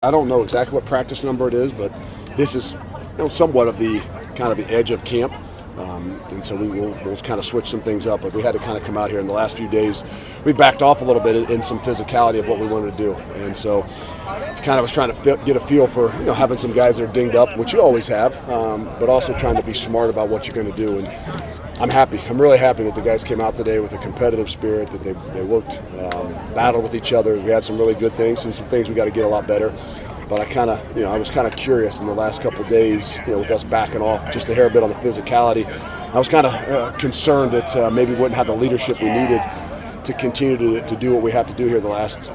I don't know exactly what practice number it is, but this is somewhat of the kind of the edge of camp. And so we'll kind of switch some things up. But we had to kind of come out here in the last few days. We backed off a little bit in some physicality of what we wanted to do. And so kind of was trying to get a feel for having some guys that are dinged up, which you always have, but also trying to be smart about what you're going to do. And I'm happy. I'm really happy that the guys came out today with a competitive spirit, that they worked, battled with each other. We had some really good things and some things we got to get a lot better. But I was kind of curious in the last couple of days, with us backing off just a hair bit on the physicality. I was kind of concerned that maybe we wouldn't have the leadership we needed to continue to do what we have to do here the last,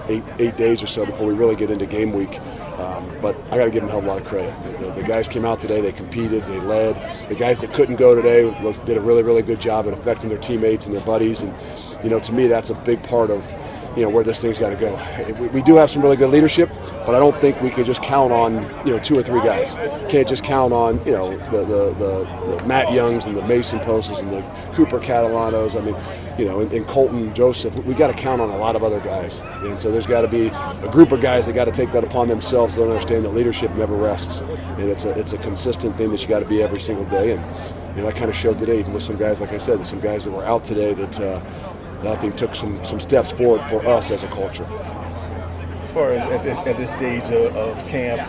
8 days or so before we really get into game week. But I got to give them a hell of a lot of credit. The guys came out today, they competed, they led. The guys that couldn't go today did a really, really good job at affecting their teammates and their buddies. And, to me, that's a big part of, where this thing's got to go. We do have some really good leadership, but I don't think we can just count on, 2 or 3 guys. Can't just count on, the Matt Youngs and the Mason Postes and the Cooper Catalanos. I mean, and Colton Joseph. We got to count on a lot of other guys. And so there's got to be a group of guys that got to take that upon themselves to understand that leadership never rests. And it's a consistent thing that you got to be every single day. And, that kind of showed today, even with some guys, like I said, some guys that were out today that I think took some steps forward for us as a culture. As far as at this stage of camp,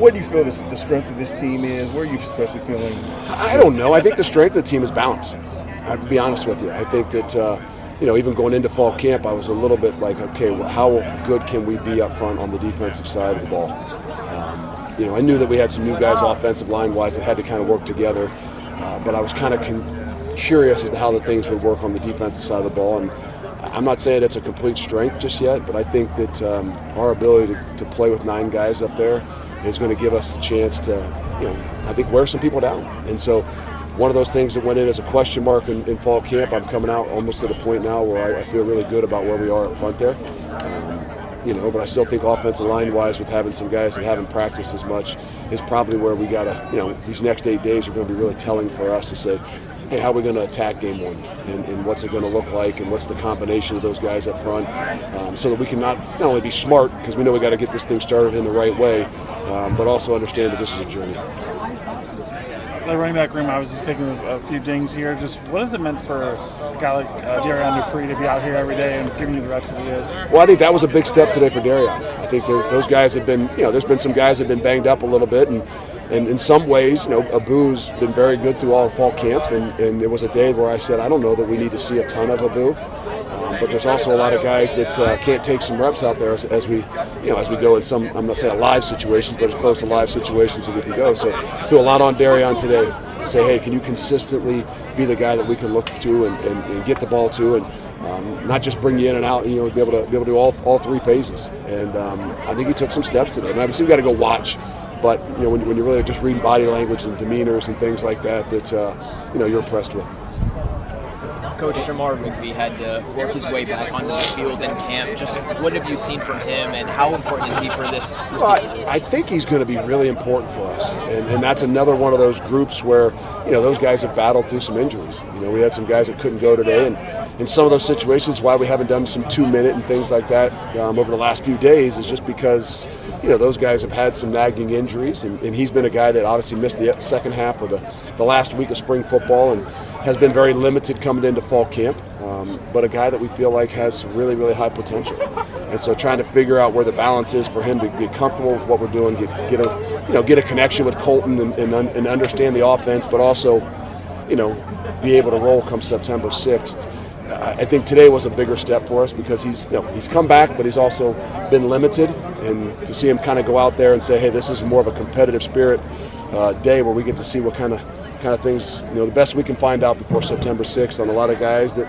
what do you feel the strength of this team is? Where are you especially feeling? I don't know. I think the strength of the team is balance. I'll be honest with you. I think that, even going into fall camp, I was a little bit like, okay, well, how good can we be up front on the defensive side of the ball? I knew that we had some new guys offensive line-wise that had to kind of work together, but I was kind of curious as to how the things would work on the defensive side of the ball. And I'm not saying it's a complete strength just yet, but I think that our ability to play with 9 guys up there is going to give us the chance to, I think, wear some people down. And so one of those things that went in as a question mark in fall camp, I'm coming out almost to the point now where I feel really good about where we are up front there. But I still think offensive line-wise, with having some guys that haven't practiced as much, is probably where we got to, these next 8 days are going to be really telling for us to say, hey, how are we going to attack game one, and what's it going to look like, and what's the combination of those guys up front, so that we can not only be smart, because we know we got to get this thing started in the right way, but also understand that this is a journey. The running back room, obviously taking a few dings here. Just what has it meant for a guy like Darian Dupree to be out here every day and giving you the reps that he is? Well, I think that was a big step today for Darian. I think those guys have been, there's been some guys that have been banged up a little bit, and in some ways, Abu's been very good through all of fall camp, and it was a day where I said, I don't know that we need to see a ton of Abu. But there's also a lot of guys that can't take some reps out there as we go in some, I'm not saying live situations, but as close to live situations that we can go. So threw a lot on Darian today to say, hey, can you consistently be the guy that we can look to and get the ball to, and not just bring you in and out, be able to do all 3 phases. And I think he took some steps today. And obviously we got to go watch. But when you're really just reading body language and demeanors and things like that, you're impressed with. Coach Shamar Rigby had to work his way back onto the field in camp. Just what have you seen from him, and how important is he for this receiver? Well, I think he's going to be really important for us, and that's another one of those groups where those guys have battled through some injuries. We had some guys that couldn't go today, and in some of those situations, why we haven't done some 2-minute and things like that over the last few days is just because those guys have had some nagging injuries, and he's been a guy that obviously missed the second half of the last week of spring football and has been very limited coming into fall camp, but a guy that we feel like has really, really high potential. And so trying to figure out where the balance is for him to be comfortable with what we're doing, get a connection with Colton and understand the offense, but also, be able to roll come September 6th. I think today was a bigger step for us because he's come back, but he's also been limited, and to see him kind of go out there and say, hey, this is more of a competitive spirit day where we get to see what kind of things, the best we can find out before September 6th on a lot of guys that,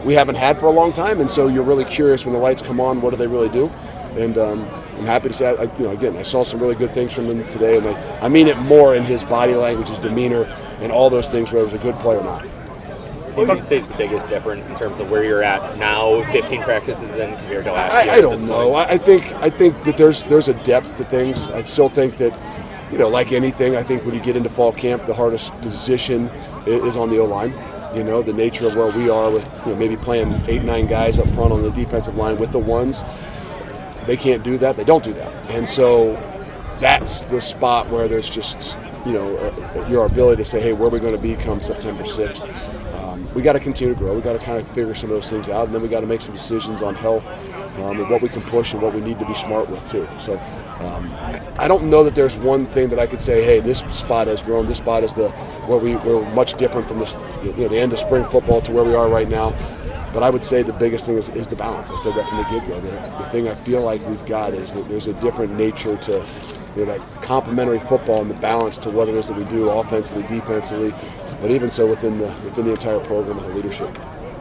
we haven't had for a long time. And so you're really curious when the lights come on, what do they really do? And I'm happy to say, I saw some really good things from him today. And I mean it more in his body language, his demeanor, and all those things, whether he was a good player or not. What would you say is the biggest difference in terms of where you're at now, 15 practices in compared to last year? I don't know. I think that there's a depth to things. I still think that, like anything, I think when you get into fall camp, the hardest position is on the O-line. The nature of where we are with maybe playing 8-9 guys up front on the defensive line with the ones. they can't do that, they don't do that. And so that's the spot where there's just, your ability to say, hey, where are we going to be come September 6th? We got to continue to grow. We got to kind of figure some of those things out, and then we got to make some decisions on health and what we can push and what we need to be smart with too. So I don't know that there's one thing that I could say, hey, this spot has grown. This spot is where we're much different from the end of spring football to where we are right now. But I would say the biggest thing is the balance. I said that from the get-go. The thing I feel like we've got is that there's a different nature to that complementary football and the balance to what it is that we do offensively, defensively, but even so within the entire program as a leadership.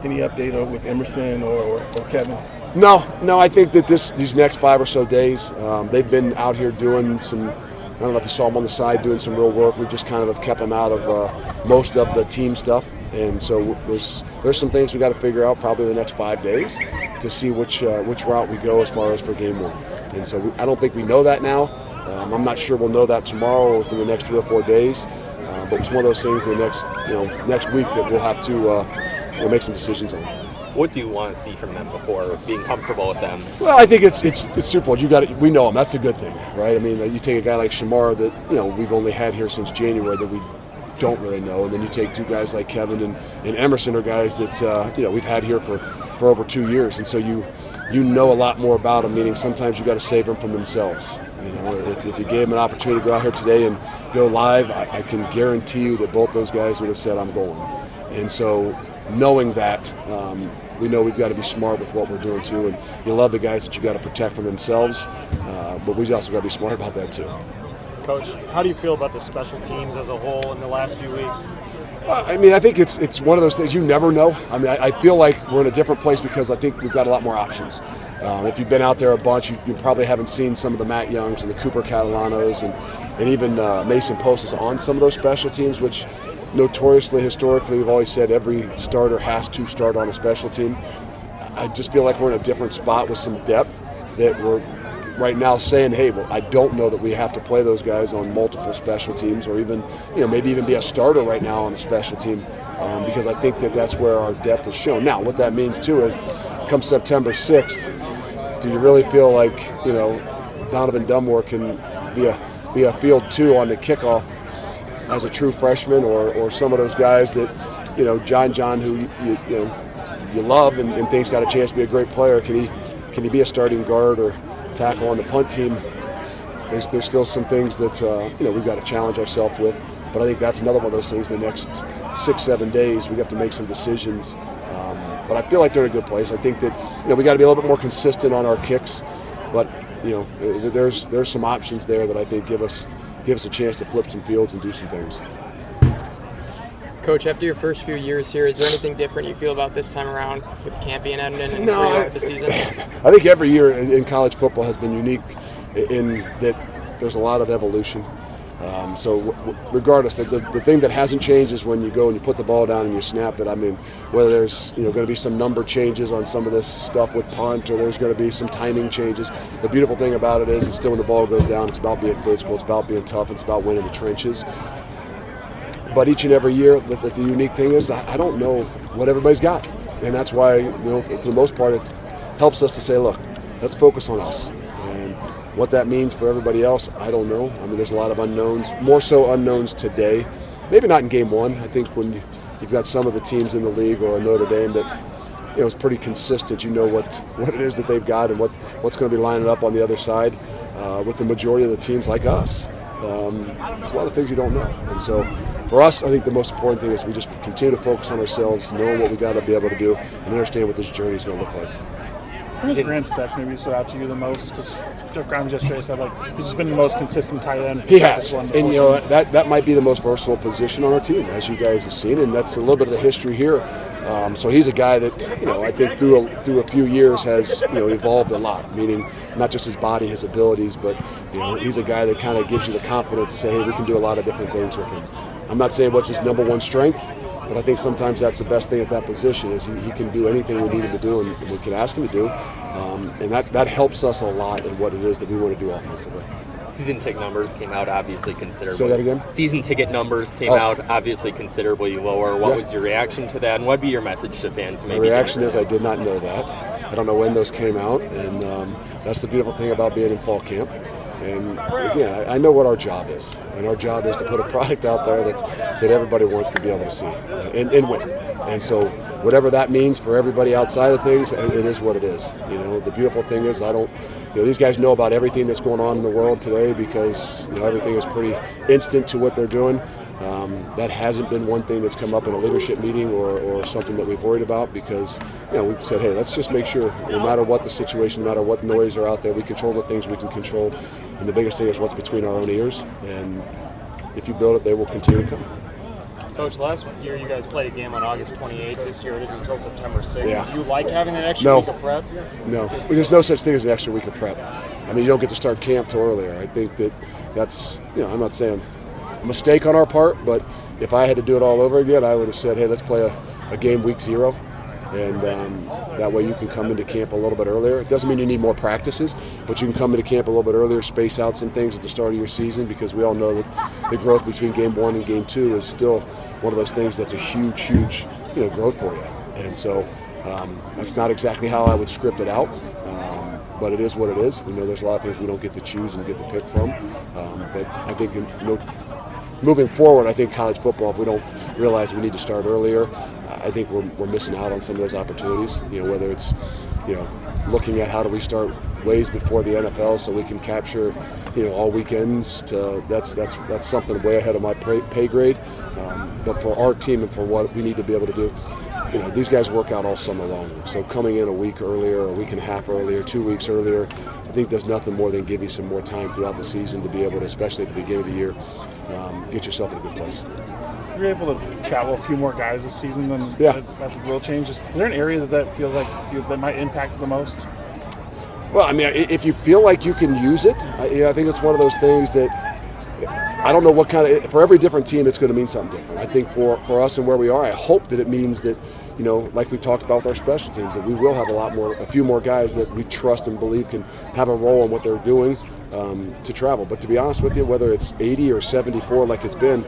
Any update with Emerson or Kevin? No. I think that these next 5 or so days, they've been out here doing some. I don't know if you saw them on the side doing some real work. We just kind of have kept them out of most of the team stuff, and so there's some things we got to figure out probably the next 5 days to see which route we go as far as for game 1. And so I don't think we know that now. I'm not sure we'll know that tomorrow or within the next 3 or 4 days, but it's one of those things the next week that we'll have to make some decisions on. What do you want to see from them before being comfortable with them? Well, I think it's twofold. We know them. That's a good thing, right? I mean, you take a guy like Shamar that we've only had here since January that we don't really know, and then you take 2 guys like Kevin and Emerson are guys that we've had here for over 2 years, and so you know a lot more about them. Meaning sometimes you got to save them from themselves. If you gave them an opportunity to go out here today and go live, I can guarantee you that both those guys would have said, I'm going. And so knowing that, we know we've got to be smart with what we're doing too. And you love the guys that you got to protect from themselves, but we also got to be smart about that too. Coach, how do you feel about the special teams as a whole in the last few weeks? I think it's one of those things you never know. I feel like we're in a different place because I think we've got a lot more options. If you've been out there a bunch, you probably haven't seen some of the Matt Youngs and the Cooper Catalanos and even Mason Postas on some of those special teams, which notoriously, historically, we've always said every starter has to start on a special team. I just feel like we're in a different spot with some depth that we're right now saying, hey, well, I don't know that we have to play those guys on multiple special teams or even, maybe even be a starter right now on a special team because I think that's where our depth is shown. Now, what that means, too, is come September 6th, do you really feel like, Donovan Dunmore can be a field 2 on the kickoff as a true freshman or some of those guys that, John, who you love and think's got a chance to be a great player, can he be a starting guard or tackle on the punt team? There's still some things that we've got to challenge ourselves with, but I think that's another one of those things. The next 6-7 days we have to make some decisions, but I feel like they're in a good place. I think that we got to be a little bit more consistent on our kicks, but there's some options there that I think give us a chance to flip some fields and do some things. Coach, after your first few years here, is there anything different you feel about this time around with camp being ended and the season? I think every year in college football has been unique in that there's a lot of evolution. So regardless, the thing that hasn't changed is when you go and you put the ball down and you snap it. I mean, whether there's going to be some number changes on some of this stuff with punt or there's going to be some timing changes. The beautiful thing about it is it's still when the ball goes down, it's about being physical, it's about being tough, it's about winning the trenches. But each and every year, the unique thing is I don't know what everybody's got. And that's why, for the most part, it helps us to say, look, let's focus on us. And what that means for everybody else, I don't know. I mean, there's a lot of unknowns, more so unknowns today. Maybe not in game 1. I think when you've got some of the teams in the league or a Notre Dame that, is pretty consistent. You know what it is that they've got and what's going to be lining up on the other side. With the majority of the teams like us, there's a lot of things you don't know. And so for us, I think the most important thing is we just continue to focus on ourselves, know what we got to be able to do, and understand what this journey is going to look like. Who does Grant Steck maybe stood out to you the most? Because Jeff Grimes yesterday said he's just been the most consistent tight end. He has, and that might be the most versatile position on our team, as you guys have seen, and that's a little bit of the history here. So he's a guy that I think through a few years has evolved a lot. Meaning not just his body, his abilities, but he's a guy that kind of gives you the confidence to say, hey, we can do a lot of different things with him. I'm not saying what's his number one strength, but I think sometimes that's the best thing at that position is he can do anything we need him to do and we can ask him to do. And that helps us a lot in what it is that we want to do offensively. Season ticket numbers came out obviously considerably. Say that again? Season ticket numbers came out obviously considerably lower. What was your reaction to that, and what would be your message to fans? My reaction is I did not know that. I don't know when those came out, and that's the beautiful thing about being in fall camp. And again, I know what our job is, and our job is to put a product out there that everybody wants to be able to see and win. And so whatever that means for everybody outside of things, it is what it is. The beautiful thing is these guys know about everything that's going on in the world today because everything is pretty instant to what they're doing. That hasn't been one thing that's come up in a leadership meeting or something that we've worried about because we've said, hey, let's just make sure no matter what the situation, no matter what noise are out there, we control the things we can control. And the biggest thing is what's between our own ears. And if you build it, they will continue to come. Coach, last year you guys played a game on August 28th. This year it isn't until September 6th. Yeah. Do you like having an extra week of prep? No. There's no such thing as an extra week of prep. I mean, you don't get to start camp till earlier. I think that's I'm not saying a mistake on our part, but if I had to do it all over again, I would have said, hey, let's play a game week 0. And that way you can come into camp a little bit earlier. It doesn't mean you need more practices, but you can come into camp a little bit earlier, space out some things at the start of your season because we all know that the growth between game 1 and game 2 is still one of those things that's a huge growth for you. And so that's not exactly how I would script it out, but it is what it is. We know there's a lot of things we don't get to choose and get to pick from. But I think moving forward, I think college football, if we don't realize we need to start earlier, I think we're missing out on some of those opportunities. Whether it's looking at how do we start ways before the NFL so we can capture all weekends. That's something way ahead of my pay grade. But for our team and for what we need to be able to do, these guys work out all summer long. So coming in a week earlier, a week and a half earlier, 2 weeks earlier, I think does nothing more than give you some more time throughout the season to be able to, especially at the beginning of the year, get yourself in a good place. You're able to travel a few more guys this season than at the rule changes. Is there an area that feels like that might impact the most? Well, I mean, if you feel like you can use it, I think it's one of those things that I don't know what kind of, for every different team, it's going to mean something different. I think for us and where we are, I hope that it means that, like we've talked about with our special teams, that we will have a few more guys that we trust and believe can have a role in what they're doing to travel. But to be honest with you, whether it's 80 or 74 like it's been,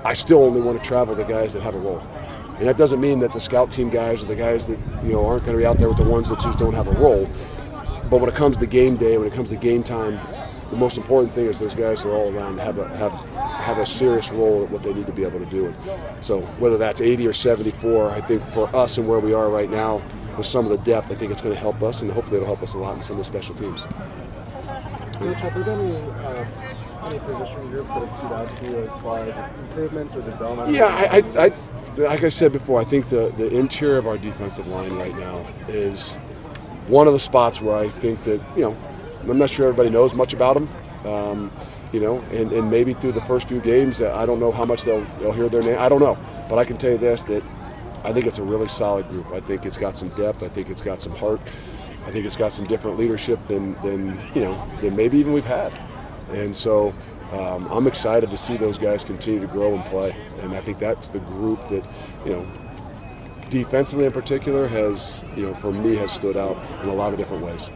I still only want to travel the guys that have a role. And that doesn't mean that the scout team guys or the guys that aren't going to be out there with the ones that just don't have a role. But when it comes to game day, when it comes to game time, the most important thing is those guys that are all around have a serious role at what they need to be able to do. And so whether that's 80 or 74, I think for us and where we are right now with some of the depth, I think it's going to help us, and hopefully it'll help us a lot in some of the special teams. Coach, have there been any position groups that have stood out to you as far as improvements or development? Yeah, I like I said before, I think the interior of our defensive line right now is one of the spots where I think that, I'm not sure everybody knows much about them, and maybe through the first few games, I don't know how much they'll hear their name. I don't know, but I can tell you this, that I think it's a really solid group. I think it's got some depth. I think it's got some heart. I think it's got some different leadership than maybe even we've had. And so I'm excited to see those guys continue to grow and play. And I think that's the group that, defensively in particular has, for me, has stood out in a lot of different ways.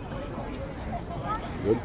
Good.